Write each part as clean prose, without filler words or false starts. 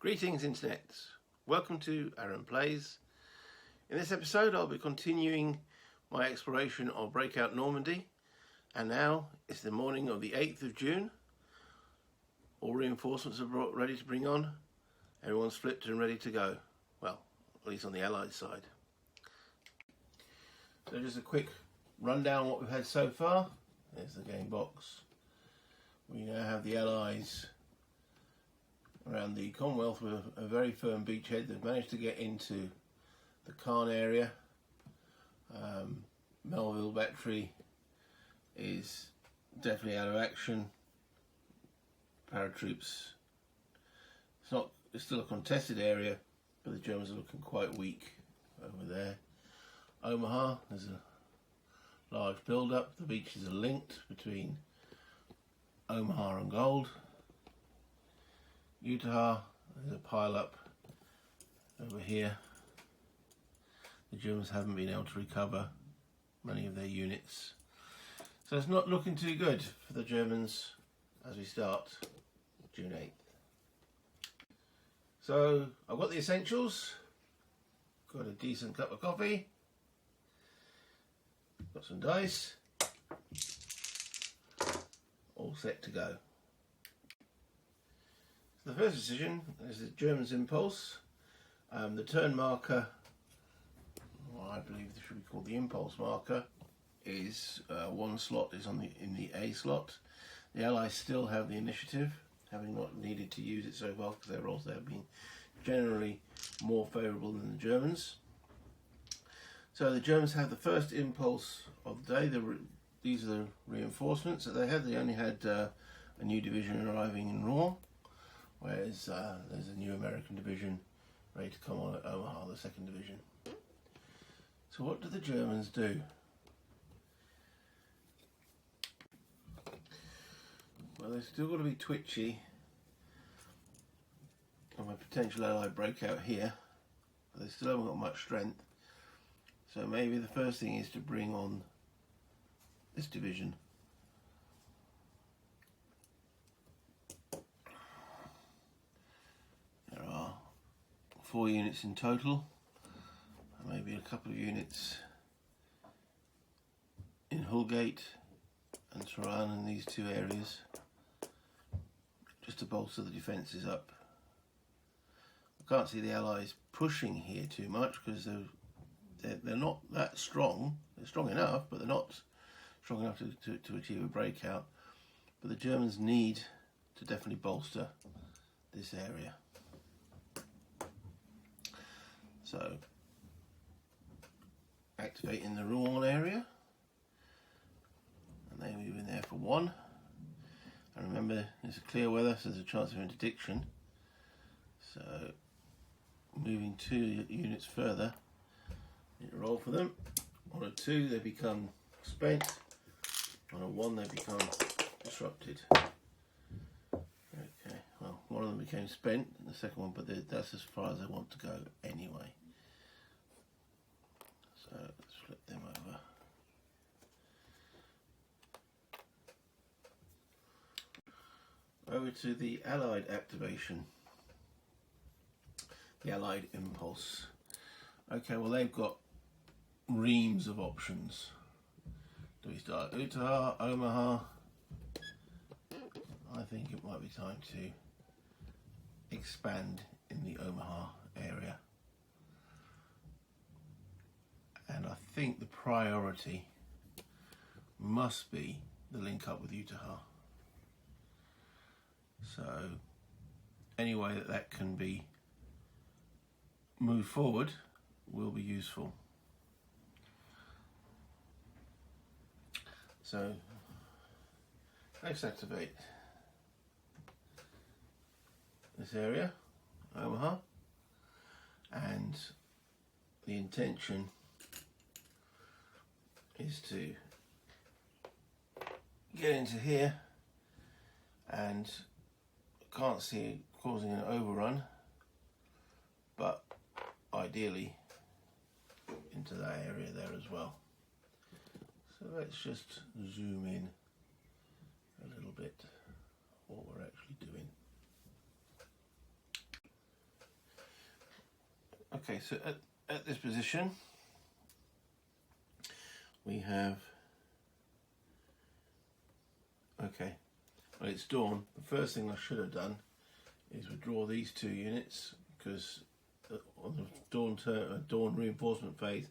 Greetings Internet, welcome to Aaron Plays. In this episode I'll be continuing my exploration of Breakout Normandy, and now it's the morning of the 8th of June. All reinforcements are ready to bring on, everyone's flipped and ready to go, well, at least on the Allied side. So just a quick rundown of what we've had so far. There's the game box. We now have the Allies around the Commonwealth with a very firm beachhead. They've managed to get into the Caen area. Melville Battery is definitely out of action. Paratroops, it's still a contested area, but the Germans are looking quite weak over there. Omaha, there's a large build-up. The beaches are linked between Omaha and Gold. Utah, there's a pile-up over here. The Germans haven't been able to recover many of their units. So it's not looking too good for the Germans as we start June 8th. So I've got the essentials, got a decent cup of coffee, got some dice, all set to go. The first decision is the Germans' impulse. The turn marker, well, I believe this should be called the impulse marker, is one slot is in the A slot. The Allies still have the initiative, having not needed to use it so far because their roles there have been generally more favourable than the Germans. So the Germans have the first impulse of the day. These are the reinforcements that they had. They only had a new division arriving in Rouen, whereas there's a new American division ready to come on at Omaha, the 2nd Division. So what do the Germans do? Well, they've still got to be twitchy of a potential Allied breakout here, but they still haven't got much strength. So maybe the first thing is to bring on this division. There are 4 units in total, and maybe a couple of units in Hullgate and Turan in these 2 areas, just to bolster the defences up. I can't see the Allies pushing here too much because they're not that strong. They're strong enough, but they're not strong enough to achieve a breakout. But the Germans need to definitely bolster this area. So, activating the Rouen area, and they move in there for 1. And remember, it's clear weather, so there's a chance of interdiction. So, moving 2 units further, you roll for them. On a 2, they become spent. On a 1, they become disrupted. Okay, well, one of them became spent, and the second one, but that's as far as I want to go anyway. So let's flip them over. Over to the Allied activation, the Allied impulse. Okay, well, they've got reams of options. Do we start Utah, Omaha? I think it might be time to expand in the Omaha area. And I think the priority must be the link up with Utah. So any way that can be moved forward will be useful. So let's activate this area, Omaha, and the intention is to get into here, and I can't see it causing an overrun, but ideally into that area there as well. So let's just zoom in a little bit what we're actually doing. Okay, so at this position we have, okay, well, it's dawn. The first thing I should have done is withdraw these 2 units, because on the dawn reinforcement phase,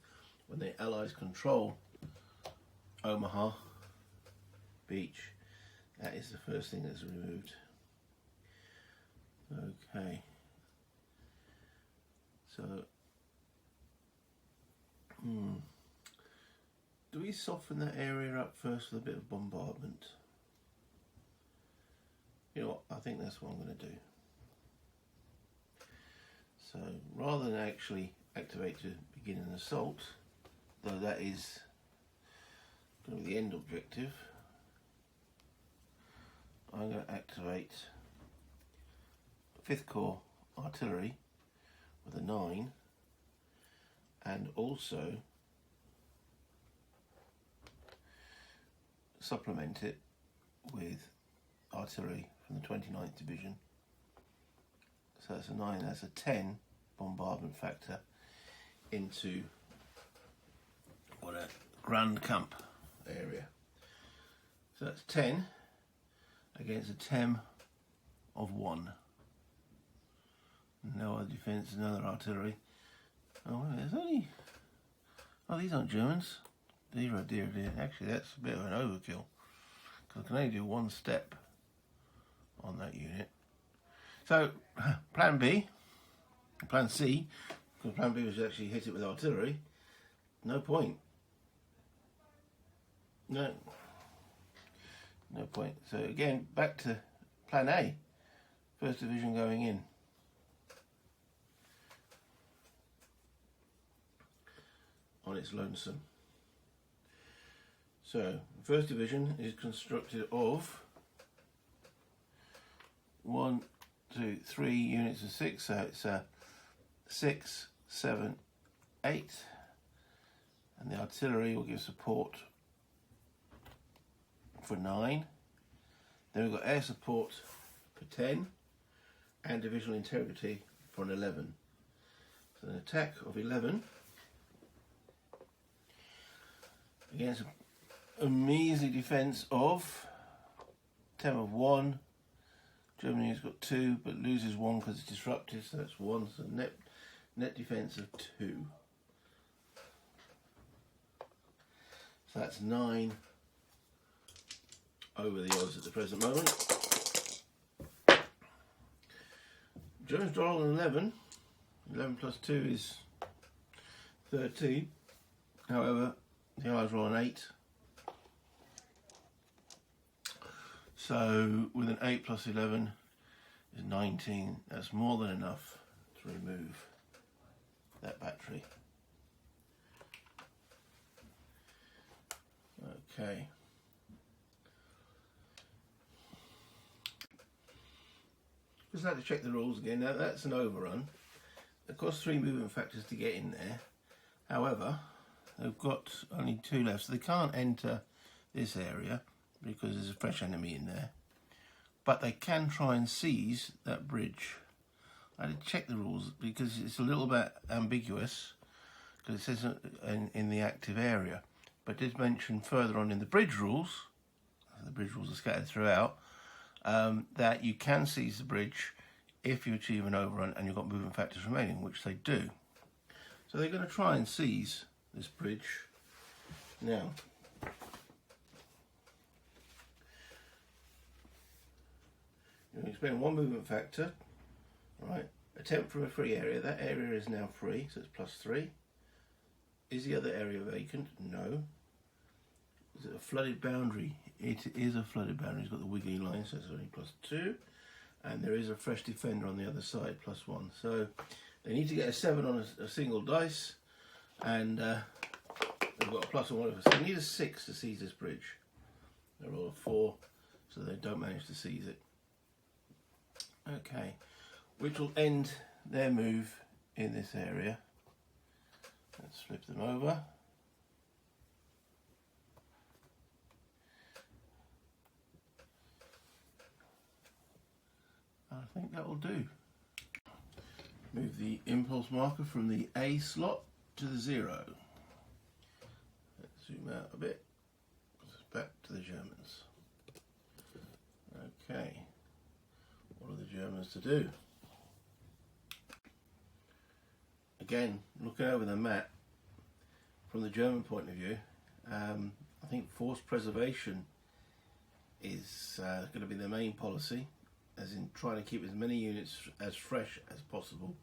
when the Allies control Omaha Beach, that is the first thing that's removed. Okay, so do we soften that area up first with a bit of bombardment? You know what, I think that's what I'm going to do. So rather than actually activate to begin an assault, though that is going to be the end objective, I'm going to activate 5th Corps artillery with a 9, and also supplement it with artillery from the 29th Division. So that's a 9, that's a 10 bombardment factor into what a Grand Camp area. So that's 10 against a 10 of 1. No other defence, another artillery. Oh, there's only... Oh, these aren't Germans. Dear, oh dear, dear. Actually, that's a bit of an overkill, because I can only do 1 step on that unit. So, plan B, plan C, because plan B was actually hit it with artillery. No point. No point. So again, back to plan A. 1st Division going in. On its lonesome. So, 1st Division is constructed of 1, 2, 3 units of 6, so it's 6, 7, 8, and the artillery will give support for 9. Then we've got air support for 10, and divisional integrity for an 11. So an attack of 11 against a measly defence of 10 of 1. Germany has got 2 but loses 1 because it's disrupted, so that's 1, so net defence of 2. So that's 9 over the odds at the present moment. Germans roll an 11. 11 plus 2 is 13. However, the Allies roll an 8. So with an 8 plus 11 is 19. That's more than enough to remove that battery. Okay. Just like to check the rules again. Now that's an overrun. It costs 3 movement factors to get in there. However, they've got only 2 left, so they can't enter this area because there's a fresh enemy in there. But they can try and seize that bridge. I had to check the rules because it's a little bit ambiguous, because it says in the active area. But it did mention further on in the bridge rules are scattered throughout, that you can seize the bridge if you achieve an overrun and you've got movement factors remaining, which they do. So they're going to try and seize this bridge now. You're going to spend 1 movement factor, right? Attempt from a free area. That area is now free, so it's plus 3. Is the other area vacant? No. Is it a flooded boundary? It is a flooded boundary. It's got the wiggly line, so it's only plus 2. And there is a fresh defender on the other side, plus 1. So they need to get a 7 on a single dice, and they've got a plus or whatever. So they need a 6 to seize this bridge. They roll a 4, so they don't manage to seize it. Okay, which will end their move in this area. Let's flip them over. I think that will do. Move the impulse marker from the A slot to the 0. Let's zoom out a bit. Back to the Germans. Okay, what are the Germans to do? Again, looking over the map from the German point of view, I think force preservation is going to be the main policy, as in trying to keep as many units as fresh as possible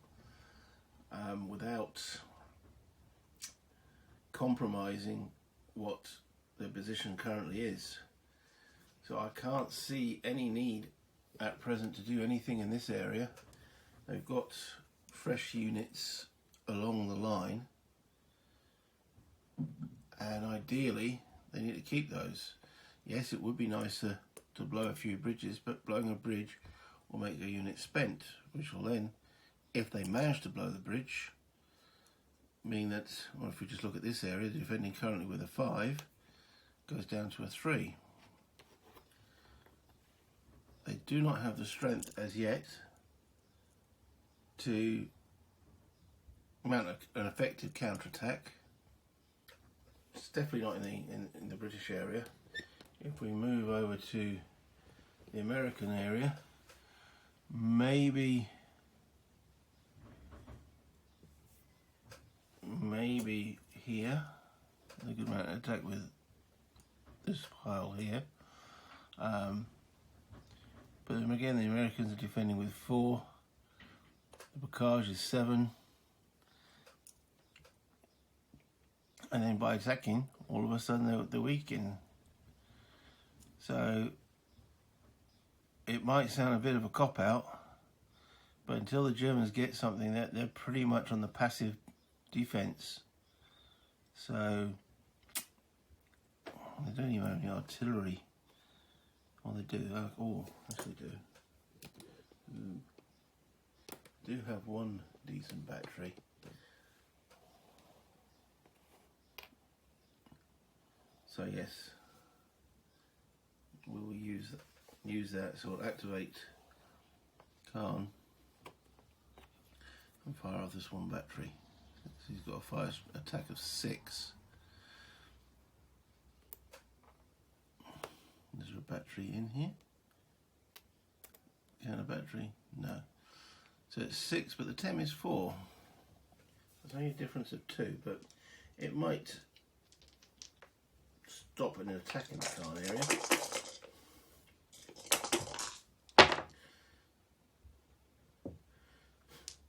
without compromising what their position currently is. So I can't see any need at present to do anything in this area. They've got fresh units along the line, and ideally they need to keep those. Yes, it would be nicer to blow a few bridges, but blowing a bridge will make a unit spent, which will then, if they manage to blow the bridge, mean that, well, if we just look at this area, defending currently with a 5 goes down to a 3. They do not have the strength as yet to mount an effective counterattack. It's definitely not in the British area. If we move over to the American area, maybe here, they could mount an attack with this pile here. But then again, the Americans are defending with 4. The barrage is 7. And then by attacking, all of a sudden they're weakening. So it might sound a bit of a cop-out, but until the Germans get something, they're pretty much on the passive defence. So they don't even have any artillery. Oh, they do. Oh, yes, they do. Do have one decent battery. So yes, we will use that. So we'll activate Khan and fire off this one battery. So he's got a fire attack of 6. Is there a battery in here? Counter battery? No. So it's 6, but the TEM is 4. There's only a difference of 2, but it might stop an attack in the Khan area.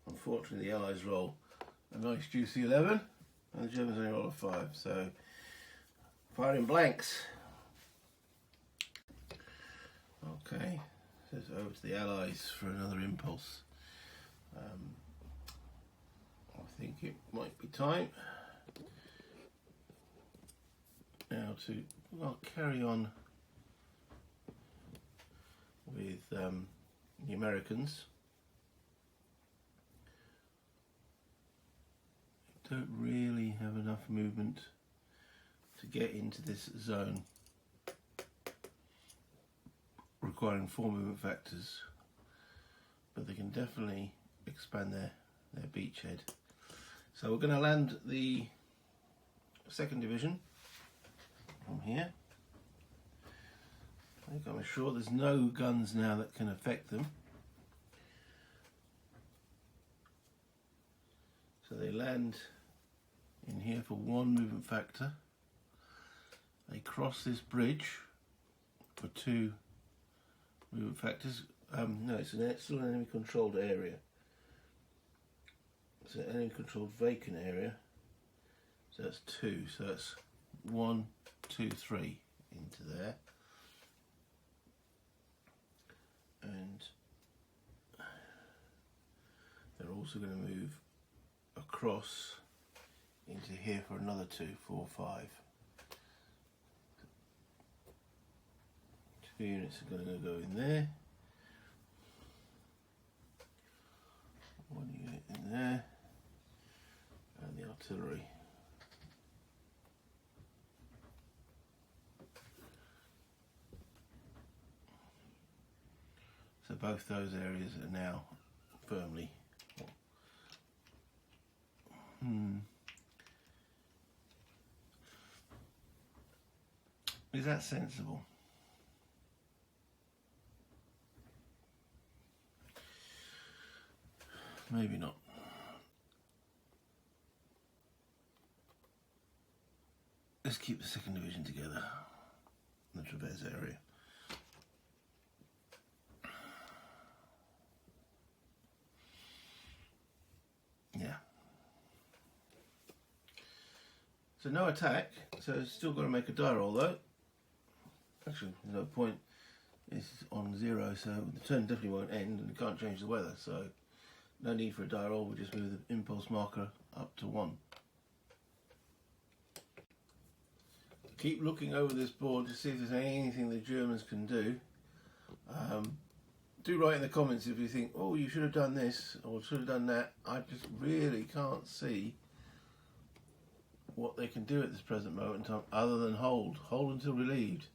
Unfortunately, the Allies roll a nice juicy 11, and the Germans only roll a 5. So firing blanks. Okay, so it's over to the Allies for another impulse. I think it might be time now to, well, carry on with the Americans. Don't really have enough movement to get into this zone, requiring 4 movement factors, but they can definitely expand their beachhead. So we're going to land the 2nd Division from here. I think I'm sure there's no guns now that can affect them. So they land in here for 1 movement factor. They cross this bridge for 2 movement factors. No, it's still an enemy controlled area. It's an enemy controlled vacant area. So that's 2. So that's 1, 2, 3 into there. And they're also going to move across into here for another 2, 4, 5. 2 units are going to go in there. 1 unit in there. And the artillery. So both those areas are now firmly Is that sensible? Maybe not. Let's keep the second division together, the Traverse area. Yeah. So no attack, so it's still got to make a die roll though. Actually, there's no point. It's on 0, so the turn definitely won't end and you can't change the weather, so no need for a die roll, we'll just move the impulse marker up to 1. Keep looking over this board to see if there's anything the Germans can do. Do write in the comments if you think, oh, you should have done this or should have done that. I just really can't see what they can do at this present moment in time other than hold until relieved.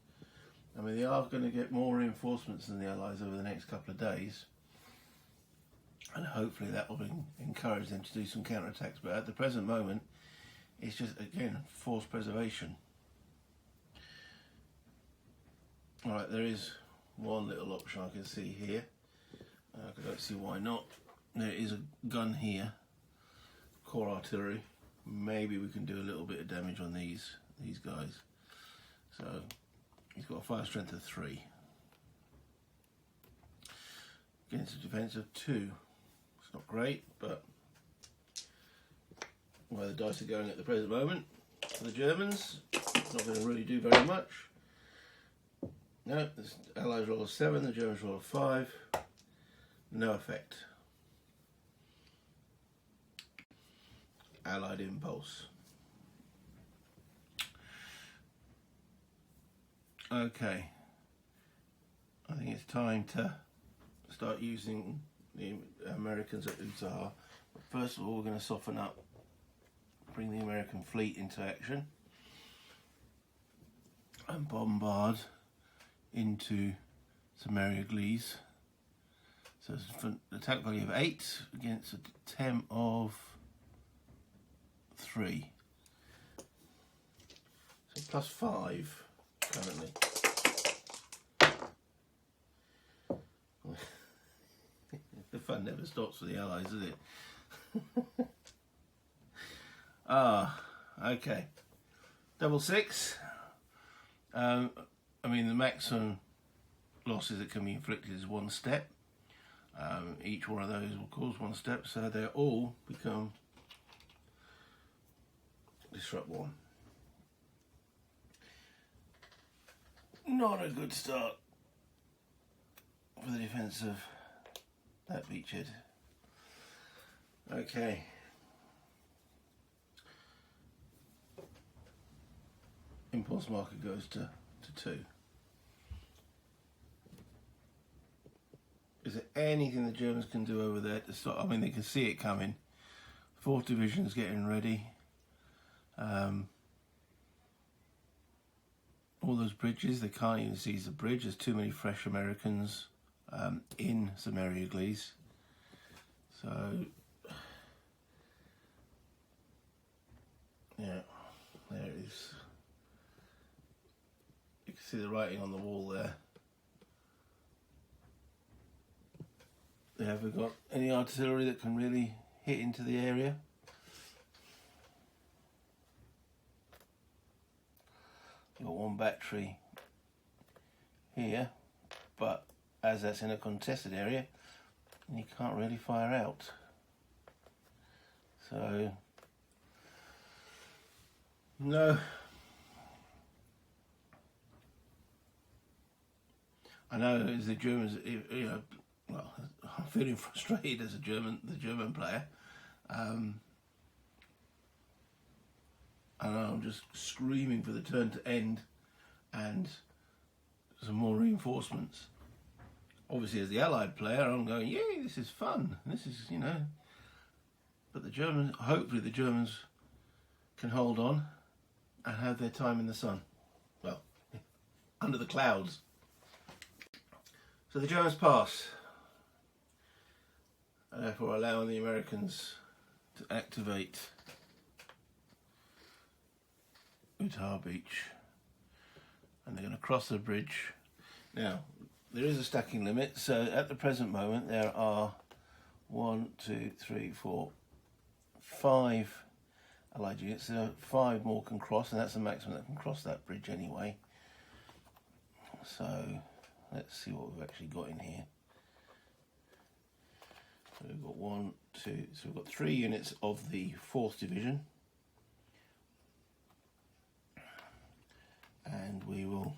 I mean, they are going to get more reinforcements than the Allies over the next couple of days, and hopefully that will encourage them to do some counterattacks, but at the present moment it's just, again, force preservation. Alright, there is one little option I can see here. I don't see why not. There is a gun here, core artillery. Maybe we can do a little bit of damage on these guys. So he's got a fire strength of 3 against a defense of 2. It's not great, but where the dice are going at the present moment for the Germans, it's not going to really do very much. No, the Allies roll a 7, the Germans roll a 5. No effect. Allied impulse. Okay. I think it's time to start using the Americans at Utah. But first of all, we're going to soften up, bring the American fleet into action, and bombard into Samariagles. So it's an attack value of 8 against a temp of 3. So plus 5 currently. The fun never stops for the Allies, does it? Okay. Double 6. I mean, the maximum losses that can be inflicted is 1 step. Each one of those will cause 1 step, so they all become disrupt 1. Not a good start for the defence of that beachhead. Okay. Impulse marker goes to 2. Is there anything the Germans can do over there to stop? I mean, they can see it coming. 4th Division's getting ready. All those bridges, they can't even seize the bridge. There's too many fresh Americans in Samariagles. So, yeah, there it is. You can see the writing on the wall there. They haven't got any artillery that can really hit into the area. You've got 1 battery here, but as that's in a contested area, you can't really fire out. So, no. I know as the Germans, you know, well, I'm feeling frustrated as the German player. I know I'm just screaming for the turn to end and some more reinforcements. Obviously, as the Allied player, I'm going, yay, this is fun. This is, you know. But the Germans, hopefully the Germans can hold on and have their time in the sun. Well, under the clouds. So the Germans pass. And therefore allowing the Americans to activate Utah Beach, and they're going to cross the bridge. Now, there is a stacking limit, so at the present moment there are 1, 2, 3, 4, 5 allied units. There are 5 more can cross, and that's the maximum that can cross that bridge anyway. So let's see what we've actually got in here. So we've got 1, 2, so we've got 3 units of the 4th Division, and we will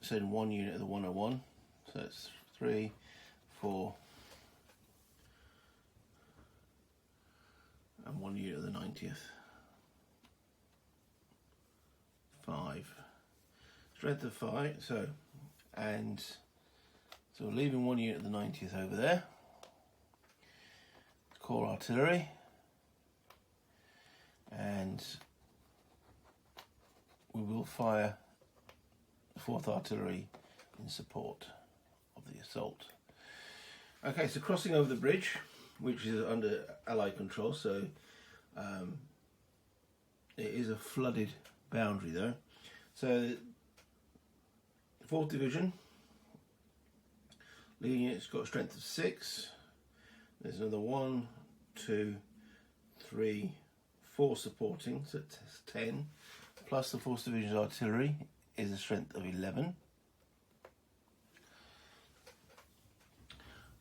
send 1 unit of the 101, so that's 3, 4, and 1 unit of the 90th. 5. Strength of 5, so we're leaving 1 unit of the 90th over there. Core artillery, and we will fire the 4th artillery in support of the assault. Okay, so crossing over the bridge, which is under Allied control, so it is a flooded boundary though. So 4th Division, leading unit's got a strength of 6. There's another 1, 2, 3, 4 supporting, so it's 10. Plus the 4th Division's artillery is a strength of 11.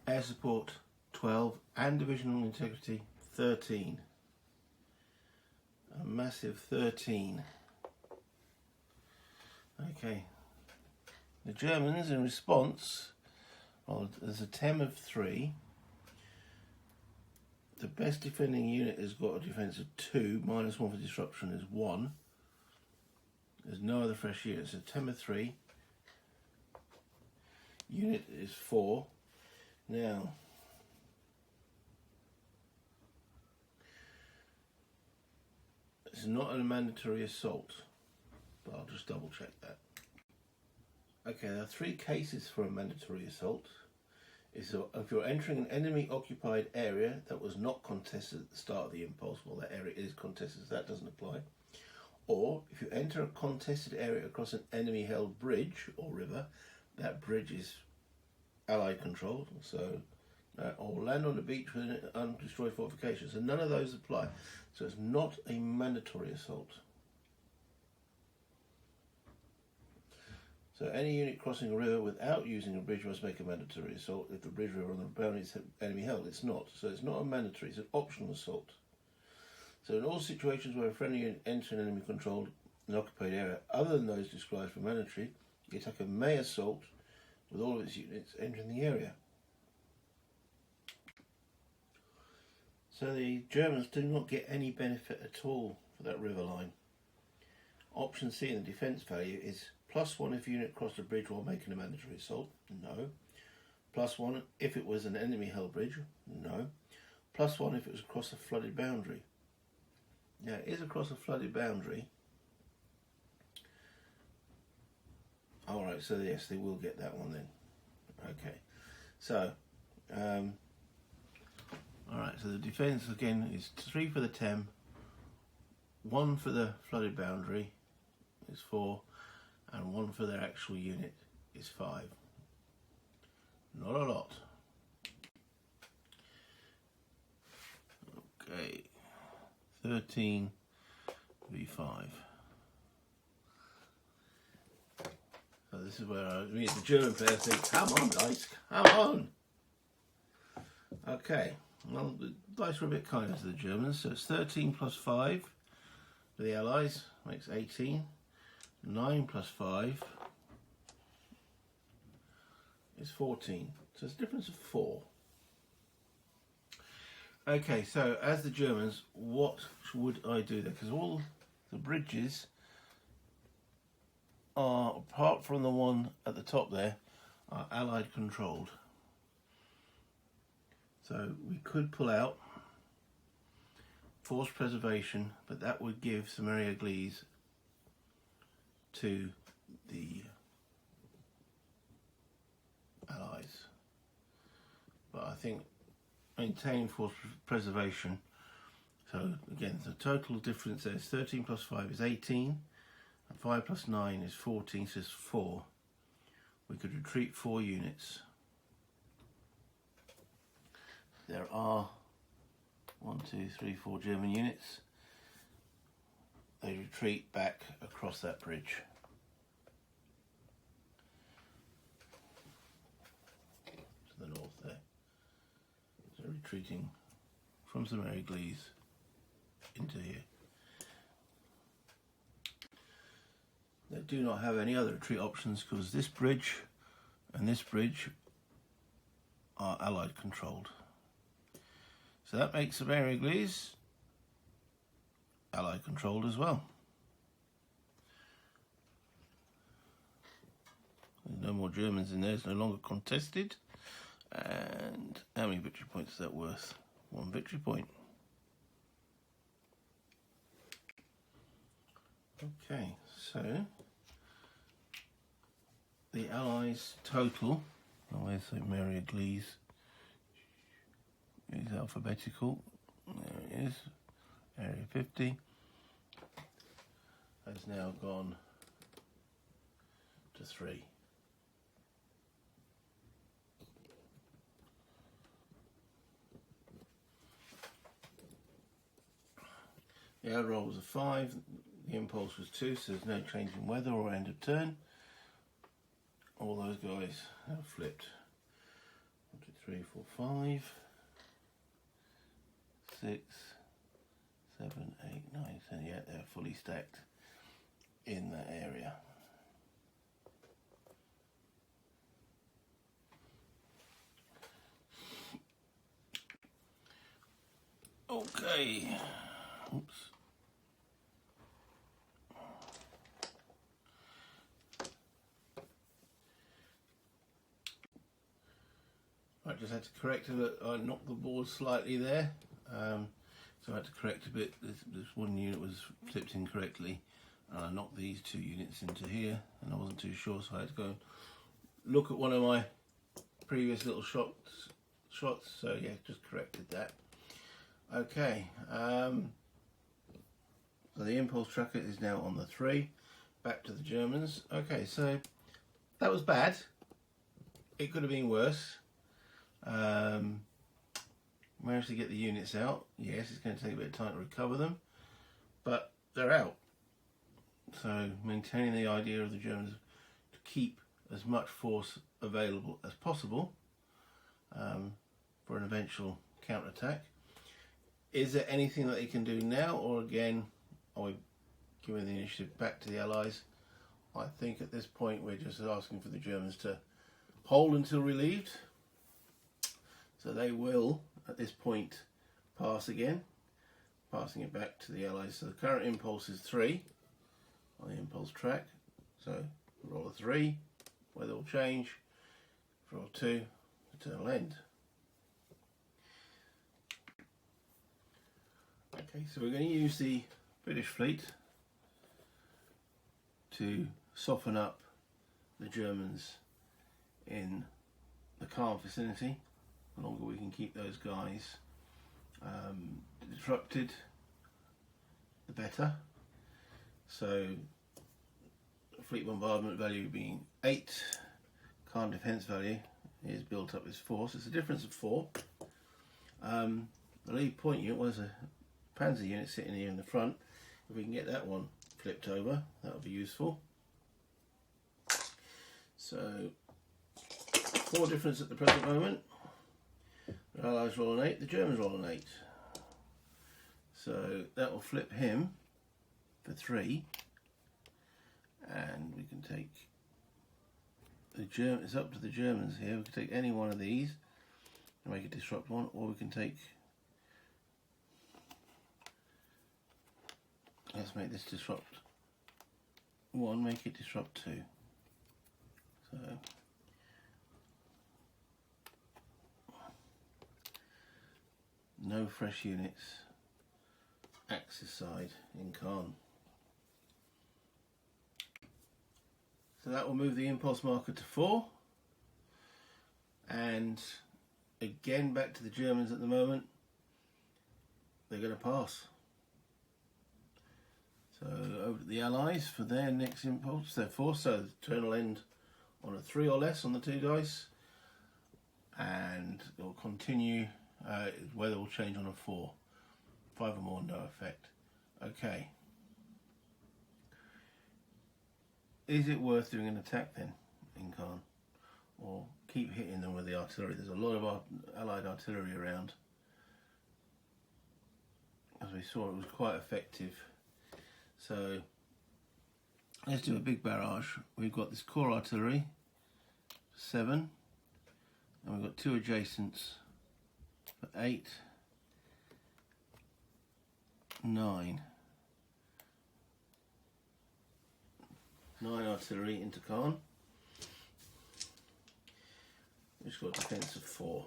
Air support 12, and divisional integrity 13. A massive 13. Okay. The Germans, in response, well, there's a TEM of 3. The best defending unit has got a defence of 2, -1 for disruption is 1. There's no other fresh units. So TEM of 3. Unit is 4. Now, it's not a mandatory assault, but I'll just double check that. Okay, there are 3 cases for a mandatory assault. Is if you're entering an enemy occupied area that was not contested at the start of the impulse, well, that area is contested, so that doesn't apply. Or if you enter a contested area across an enemy held bridge or river, that bridge is Allied controlled, so or land on the beach with an undestroyed fortification. So none of those apply. So it's not a mandatory assault. So any unit crossing a river without using a bridge must make a mandatory assault if the bridge, river, or the boundary is enemy held. It's not. So it's not a mandatory, it's an optional assault. So in all situations where a friendly unit enters an enemy controlled and occupied area other than those described for mandatory, the attacker may assault with all of its units entering the area. So the Germans do not get any benefit at all for that river line. Option C in the defence value is +1 if unit crossed a bridge while making a mandatory assault. No. +1 if it was an enemy held bridge. No. +1 if it was across a flooded boundary. Now it is across a flooded boundary. Alright, so yes, they will get that one then. Okay. So alright, so the defence again is 3 for the TEM, 1 for the flooded boundary is 4, and 1 for their actual unit is 5. Not a lot. Okay, 13 v5. So this is where the German players think, come on dice, come on! Okay, well the dice were a bit kinder to the Germans, so it's 13 plus 5 for the Allies, makes 18. 9 plus 5 is 14, so it's a difference of 4. Okay, so as the Germans, what would I do there? Because all the bridges are, apart from the one at the top there, are Allied controlled. So we could pull out force preservation, but that would give some area Glees to the Allies. But I think maintain force preservation So again, the total difference there is 13 plus 5 is 18, and 5 plus 9 is 14, so it's 4. We could retreat 4 units. There are 1, 2, 3, 4 German units. They retreat back across that bridge. To the north there. So retreating from St Mary Glees into here. They do not have any other retreat options because this bridge and this bridge are Allied controlled. So that makes St Mary Glees Allied controlled as well. There's no more Germans in there, it's no longer contested. And how many victory points is that worth? 1 victory point. Okay, so the Allies total, where's St Mary Glees? Is alphabetical. There it is. Area 50 has now gone to 3. The air roll was a 5, the impulse was 2, so there's no change in weather or end of turn. All those guys have flipped. 1, 2, 3, 4, 5, 6, 7, 8, 9, 10, yeah, they're fully stacked in that area. Okay. Oops. I just had to correct a bit. I knocked the board slightly there. So I had to correct a bit. This one unit was flipped incorrectly, and I knocked these 2 units into here, and I wasn't too sure, so I had to go and look at one of my previous little shots. So yeah, just corrected that. Okay, so the impulse tracker is now on the 3. Back to the Germans. Okay, so that was bad. It could have been worse. Managed to get the units out. Yes, it's going to take a bit of time to recover them, but they're out. So maintaining the idea of the Germans to keep as much force available as possible for an eventual counterattack. Is there anything that they can do now, or again are we giving the initiative back to the Allies? I think at this point we're just asking for the Germans to hold until relieved. So they will, at this point, pass again, passing it back to the Allies. So the current impulse is 3 on the impulse track. So roll a 3, weather will change. Roll 2, eternal end. Okay, so we're going to use the British fleet to soften up the Germans in the calm vicinity. The longer we can keep those guys disrupted, the better. So fleet bombardment value being 8, calm defence value is built up as 4, so it's a difference of 4. The lead point unit was a panzer unit sitting here in the front. If we can get that one flipped over, that would be useful. So 4 difference at the present moment. The Allies roll an 8, the Germans roll an 8. So that will flip him for 3, and we can take the German. It's up to the Germans here. We can take any one of these and make it disrupt 1, or we can take. Let's make this disrupt 1. Make it disrupt 2. So. No fresh units, Axis side in Caen. So that will move the impulse marker to 4, and again back to the Germans at the moment. they're going to pass. So over to the Allies for their next impulse. They're 4, so the turn will end on a 3 or less on the 2 dice, and it will continue. Weather will change on a 4. 5 or more, no effect. Okay. Is it worth doing an attack then in Caen, or keep hitting them with the artillery? There's a lot of Allied artillery around. As we saw, it was quite effective. So let's do a big barrage. We've got this core artillery, 7, and we've got 2 adjacents for 8, 9. 9 artillery into Caen. We've got a defence of 4.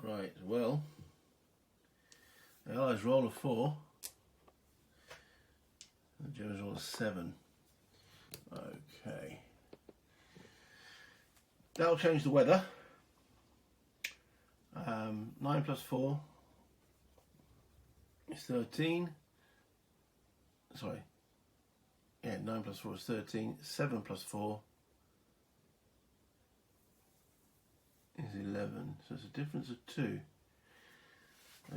Right, well, the Allies roll a 4, the Germans roll a 7. Okay. That'll change the weather. 9 plus 4 is 13. Sorry. Yeah, 9 plus 4 is 13. 7 plus 4 is 11. So it's a difference of 2.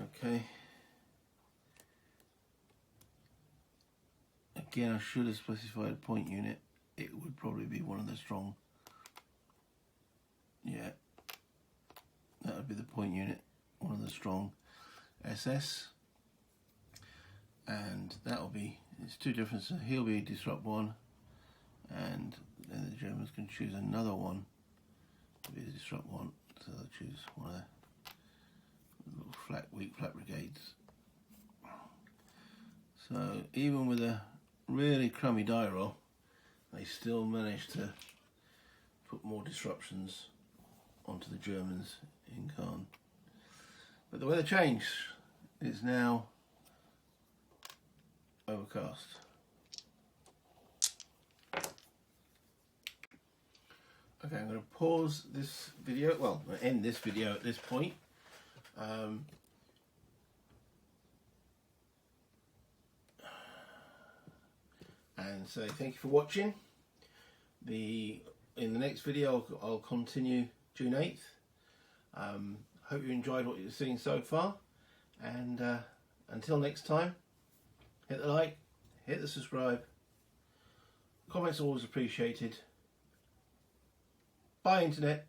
Okay. Again, I should have specified a point unit. It would probably be one of the strong. Yeah. That would be the point unit. One of the strong SS. And that'll be, it's 2 differences. He'll be disrupt 1, and then the Germans can choose another one to be the disrupt 1. So they'll choose one of the little weak flat brigades. So even with a really crummy die roll, they still managed to put more disruptions onto the Germans in Caen. But the weather change is now overcast. Okay, I'm going to pause this video, well, end this video at this point. And say thank you for watching. In the next video I'll continue June 8th. Hope you enjoyed what you've seen so far, and until next time, hit the like, hit the subscribe. Comments are always appreciated. Bye, Internet.